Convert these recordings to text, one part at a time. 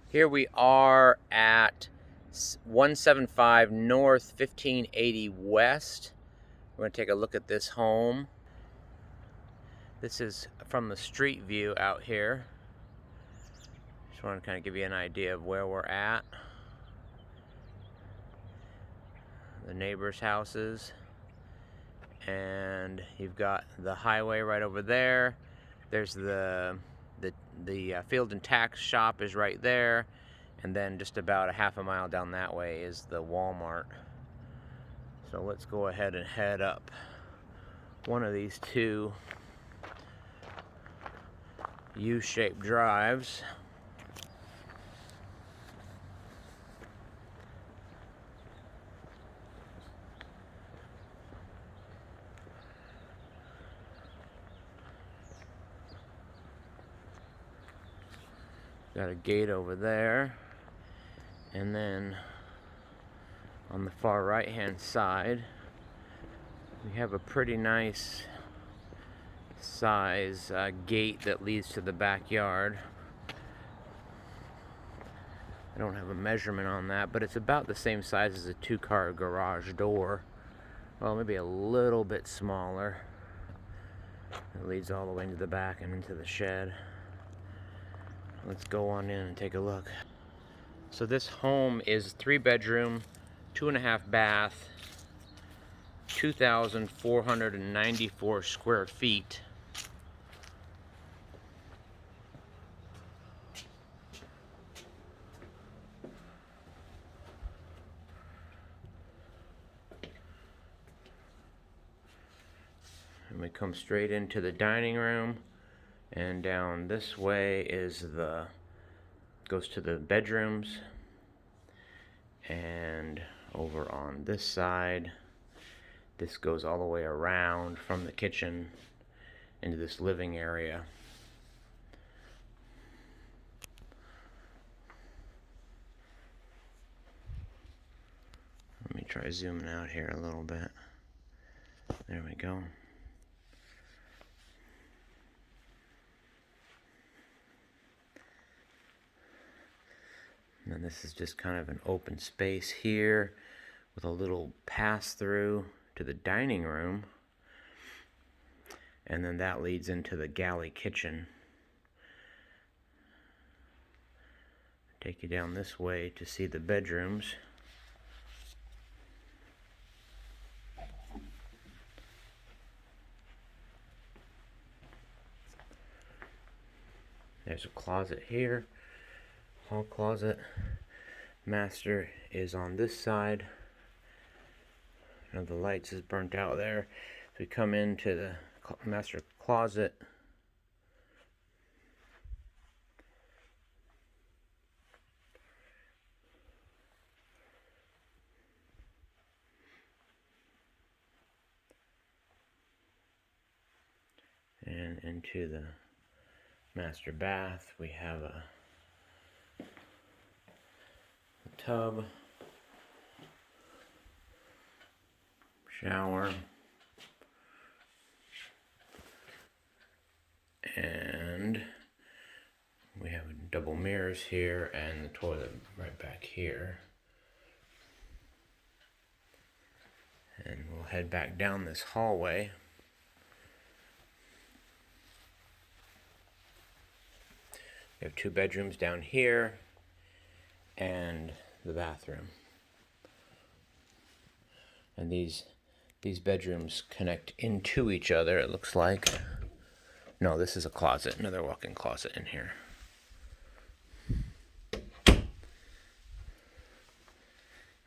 Here we are at 175 North, 1580 West. We're going to take a look at this home. This is from the street view out here. Just want to kind of give you an idea of where we're at. The neighbors' houses. And you've got the highway right over there. There's the field and tax shop is right there. And then just about a half a mile down that way is the Walmart. So let's go ahead and head up one of these two U-shaped drives. Got a gate over there, and then on the far right hand side we have a pretty nice size gate that leads to the backyard. I don't have a measurement on that, but it's about the same size as a two-car garage door. Well, maybe a little bit smaller. It leads all the way into the back and into the shed. Let's go on in and take a look. So this home is 3-bedroom, 2.5 bath, 2,494 square feet. And we come straight into the dining room, and down this way is goes to the bedrooms, and over on this side this goes all the way around from the kitchen into this living area. Let me try zooming out here a little bit. There we go. And then this is just kind of an open space here with a little pass-through to the dining room. And then that leads into the galley kitchen. Take you down this way to see the bedrooms. There's a closet here. Hall closet. Master is on this side. One of the lights is burnt out there. So we come into the master closet. And into the master bath, we have a tub, shower, and we have double mirrors here and the toilet right back here. And we'll head back down this hallway. We have 2 bedrooms down here and the bathroom. And these bedrooms connect into each other, it looks like. No, this is a closet, another walk-in closet in here.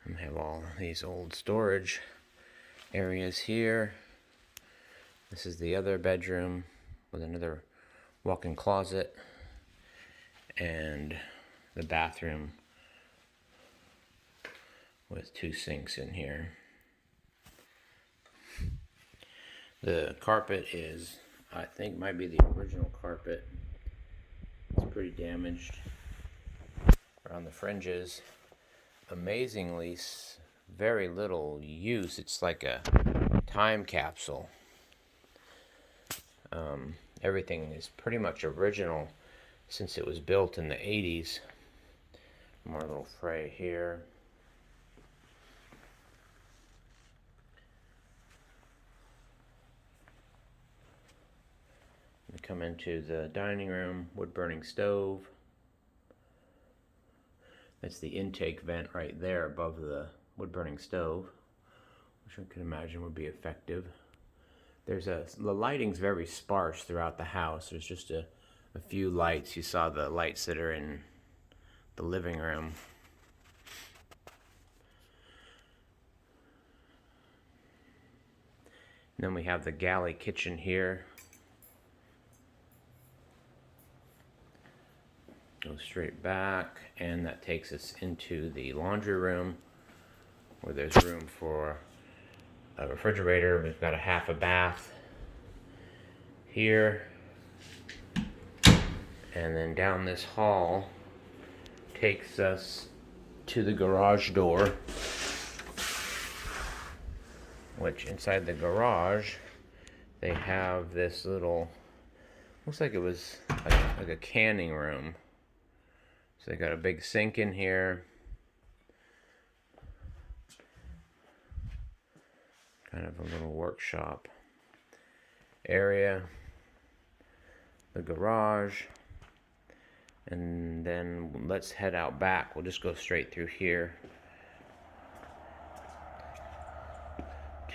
And we have all these old storage areas here. This is the other bedroom with another walk-in closet, and the bathroom with 2 sinks in here. The carpet is, I think, might be the original carpet. It's pretty damaged around the fringes. Amazingly, very little use. It's like a time capsule. Everything is pretty much original since it was built in the 80s. More little fray here. We come into the dining room, wood burning stove. That's the intake vent right there above the wood burning stove, which I can imagine would be effective. The lighting's very sparse throughout the house. There's just a few lights. You saw the lights that are in the living room. And then we have the galley kitchen here. Go straight back, and that takes us into the laundry room, where there's room for a refrigerator. We've got a half a bath here, and then down this hall takes us to the garage door, which inside the garage they have this little, looks like it was like a canning room. So they got a big sink in here, kind of a little workshop area, the garage, and then let's head out back. We'll just go straight through here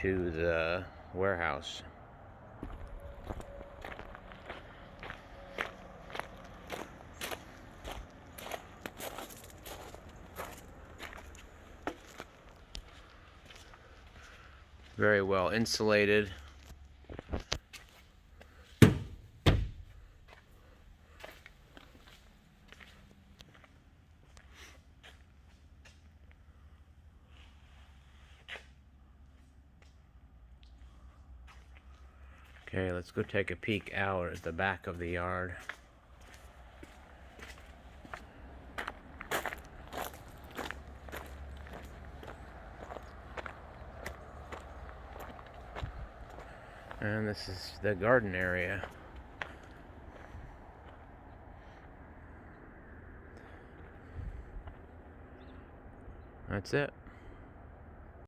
to the warehouse. Very well insulated. Okay, let's go take a peek out at the back of the yard. And this is the garden area. That's it.